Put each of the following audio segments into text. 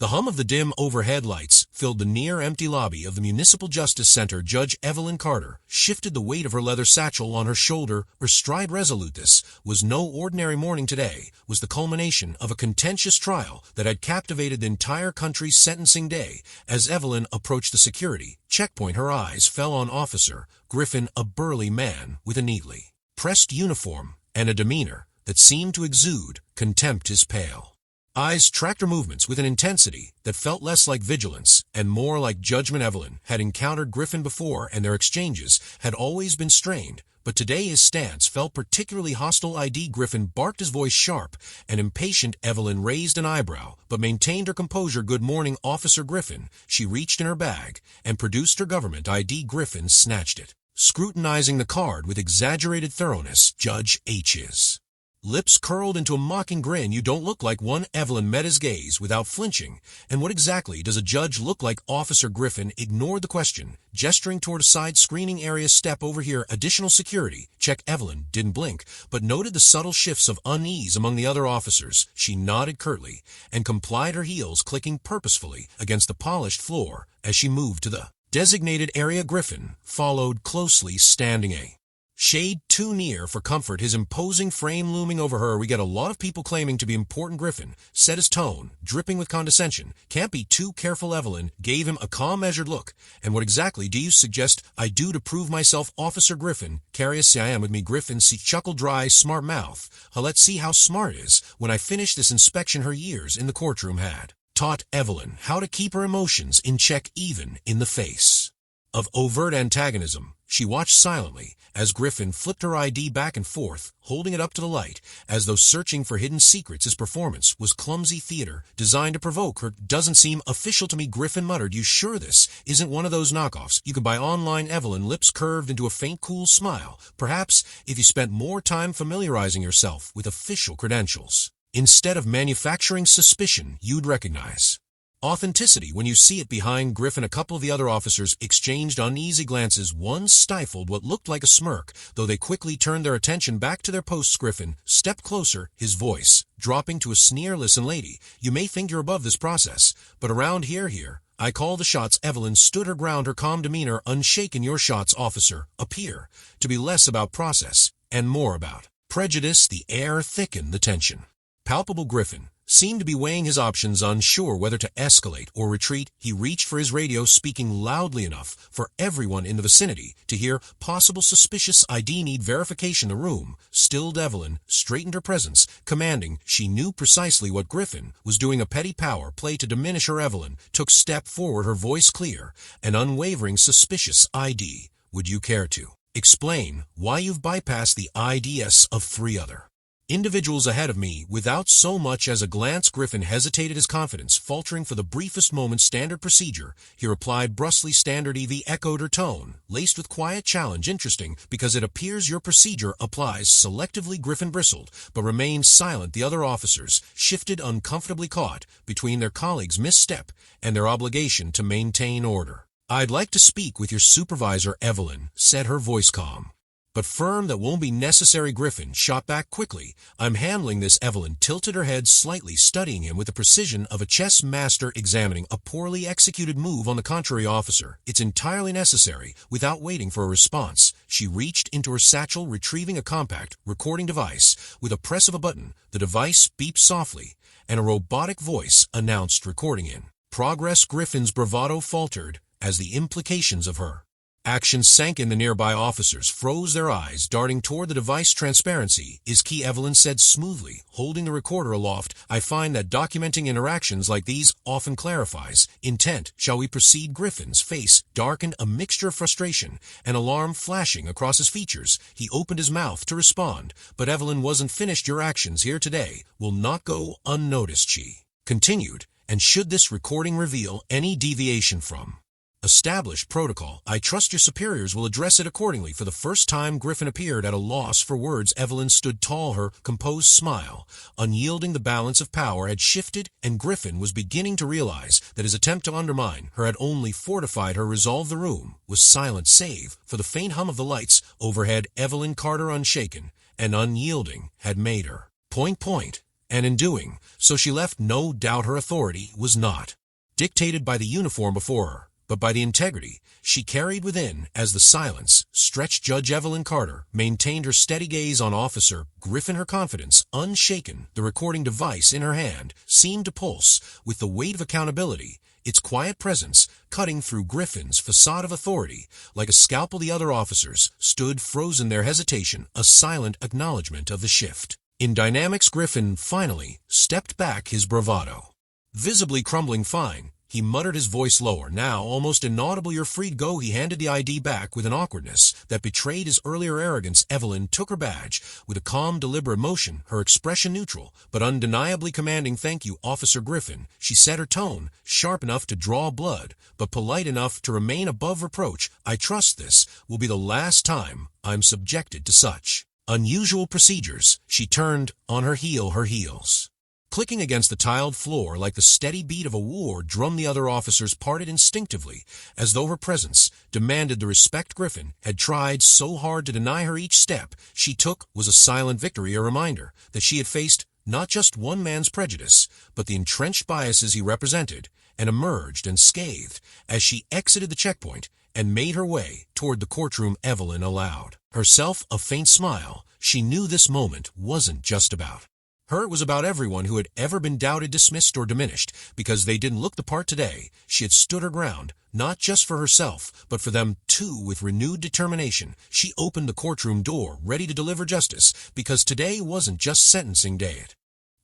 The hum of the dim overhead lights filled the near-empty lobby of the Municipal Justice Center. Judge Evelyn Carter shifted the weight of her leather satchel on her shoulder, her stride resolute. This was no ordinary morning. Today was the culmination of a contentious trial that had captivated the entire country's sentencing day. As Evelyn approached the security checkpoint, her eyes fell on Officer Griffin, a burly man with a neatly pressed uniform and a demeanor that seemed to exude contempt. His pale eyes tracked her movements with an intensity that felt less like vigilance and more like judgment. Evelyn had encountered Griffin before, and their exchanges had always been strained, but today his stance felt particularly hostile. ID Griffin barked, his voice sharp and impatient. Evelyn raised an eyebrow, but maintained her composure. Good morning, Officer Griffin. She reached in her bag and produced her government ID. Griffin snatched it, scrutinizing the card with exaggerated thoroughness. Judge H's lips curled into a mocking grin. You don't look like one. Evelyn met his gaze without flinching. And what exactly does a judge look like? Officer Griffin ignored the question, gesturing toward a side screening area. Step over here. Additional security check. Evelyn didn't blink, but noted the subtle shifts of unease among the other officers. She nodded curtly and complied, her heels clicking purposefully against the polished floor as she moved to the designated area. Griffin followed closely, standing a shade too near for comfort, his imposing frame looming over her. We get a lot of people claiming to be important. Griffin set his tone, dripping with condescension. Can't be too careful. Evelyn gave him a calm, measured look. And what exactly do you suggest I do to prove myself? Officer Griffin, curious I am with me. Griffin chuckled, dry, smart mouth. Let's see how smart it is when I finish this inspection. Her years in the courtroom had taught Evelyn how to keep her emotions in check, even in the face of overt antagonism. She watched silently as Griffin flipped her ID back and forth, holding it up to the light as though searching for hidden secrets. His performance was clumsy theater designed to provoke her. Doesn't seem official to me, Griffin muttered. You sure this isn't one of those knockoffs you can buy online? Evelyn lips curved into a faint, cool smile. Perhaps if you spent more time familiarizing yourself with official credentials instead of manufacturing suspicion, you'd recognize authenticity when you see it. Behind Griffin, a couple of the other officers exchanged uneasy glances. One stifled what looked like a smirk, though they quickly turned their attention back to their posts. Griffin stepped closer, his voice dropping to a sneer. Listen, lady, you may think you're above this process, but around here, I call the shots. Evelyn stood her ground, her calm demeanor unshaken. Your shots, officer, appear to be less about process and more about prejudice. The air thickened, the tension palpable. Griffin seemed to be weighing his options, unsure whether to escalate or retreat. He reached for his radio, speaking loudly enough for everyone in the vicinity to hear. Possible suspicious ID, need verification. The room stilled. Evelyn straightened her presence, commanding. She knew precisely what Griffin was doing, a petty power play to diminish her. Evelyn took step forward, her voice clear and unwavering. Suspicious ID, would you care to explain why you've bypassed the IDs of 3 other individuals ahead of me without so much as a glance? Griffin hesitated, his confidence faltering for the briefest moment. Standard procedure, he replied brusquely. Standard EV echoed her tone, laced with quiet challenge. Interesting, because it appears your procedure applies selectively. Griffin bristled, but remained silent. The other officers shifted, uncomfortably caught between their colleagues' misstep and their obligation to maintain order. I'd like to speak with your supervisor, Evelyn said, her voice calm but firm. That won't be necessary, Griffin shot back quickly. I'm handling this. Evelyn tilted her head slightly, studying him with the precision of a chess master examining a poorly executed move. On the contrary, officer, it's entirely necessary. Without waiting for a response, she reached into her satchel, retrieving a compact recording device. With a press of a button, the device beeped softly, and a robotic voice announced recording in progress. Griffin's bravado faltered as the implications of her action sank in. The nearby officers froze their eyes, darting toward the device. Transparency is key, Evelyn said smoothly, holding the recorder aloft. I find that documenting interactions like these often clarifies intent. Shall we proceed? Griffin's face darkened, a mixture of frustration and alarm flashing across his features. He opened his mouth to respond, but Evelyn wasn't finished. Your actions here today will not go unnoticed, she continued, and should this recording reveal any deviation from established protocol, I trust your superiors will address it accordingly. For the first time, Griffin appeared at a loss for words. Evelyn stood tall, her composed smile unyielding. The balance of power had shifted, and Griffin was beginning to realize that his attempt to undermine her had only fortified her resolve. The room was silent save for the faint hum of the lights overhead. Evelyn Carter, unshaken and unyielding, had made her point, and in doing so she left no doubt her authority was not dictated by the uniform before her, but by the integrity she carried within. As the silence stretched, Judge Evelyn Carter maintained her steady gaze on Officer Griffin, her confidence unshaken. The recording device in her hand seemed to pulse with the weight of accountability, its quiet presence cutting through Griffin's facade of authority like a scalpel. The other officers stood frozen, their hesitation a silent acknowledgement of the shift in dynamics. Griffin finally stepped back, his bravado visibly crumbling. Fine, he muttered, his voice lower, now almost inaudible. You're free to go. He handed the ID back with an awkwardness that betrayed his earlier arrogance. Evelyn took her badge with a calm, deliberate motion, her expression neutral, but undeniably commanding. Thank you, Officer Griffin, she said, her tone sharp enough to draw blood, but polite enough to remain above reproach. I trust this will be the last time I'm subjected to such unusual procedures. She turned on her heels, clicking against the tiled floor like the steady beat of a war drum. The other officers parted instinctively, as though her presence demanded the respect Griffin had tried so hard to deny her. Each step she took was a silent victory, a reminder that she had faced not just one man's prejudice, but the entrenched biases he represented, and emerged unscathed as she exited the checkpoint and made her way toward the courtroom. Evelyn allowed herself a faint smile. She knew this moment wasn't just about her, it was about everyone who had ever been doubted, dismissed, or diminished because they didn't look the part. Today she had stood her ground, not just for herself, but for them too. With renewed determination, she opened the courtroom door, ready to deliver justice, because today wasn't just sentencing day. It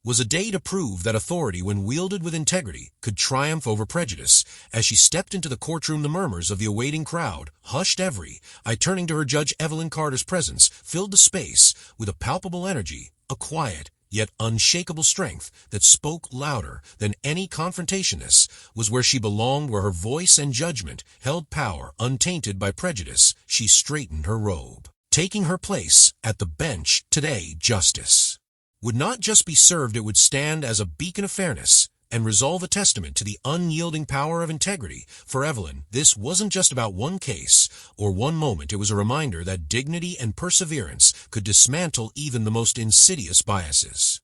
was a day to prove that authority, when wielded with integrity, could triumph over prejudice. As she stepped into the courtroom, the murmurs of the awaiting crowd hushed every eye turning to her. Judge Evelyn Carter's presence filled the space with a palpable energy, a quiet yet unshakable strength that spoke louder than any confrontation. This was where she belonged, where her voice and judgment held power untainted by prejudice. She straightened her robe, taking her place at the bench. Today, justice would not just be served, it would stand as a beacon of fairness and resolve, a testament to the unyielding power of integrity. For Evelyn, this wasn't just about one case or one moment. It was a reminder that dignity and perseverance could dismantle even the most insidious biases.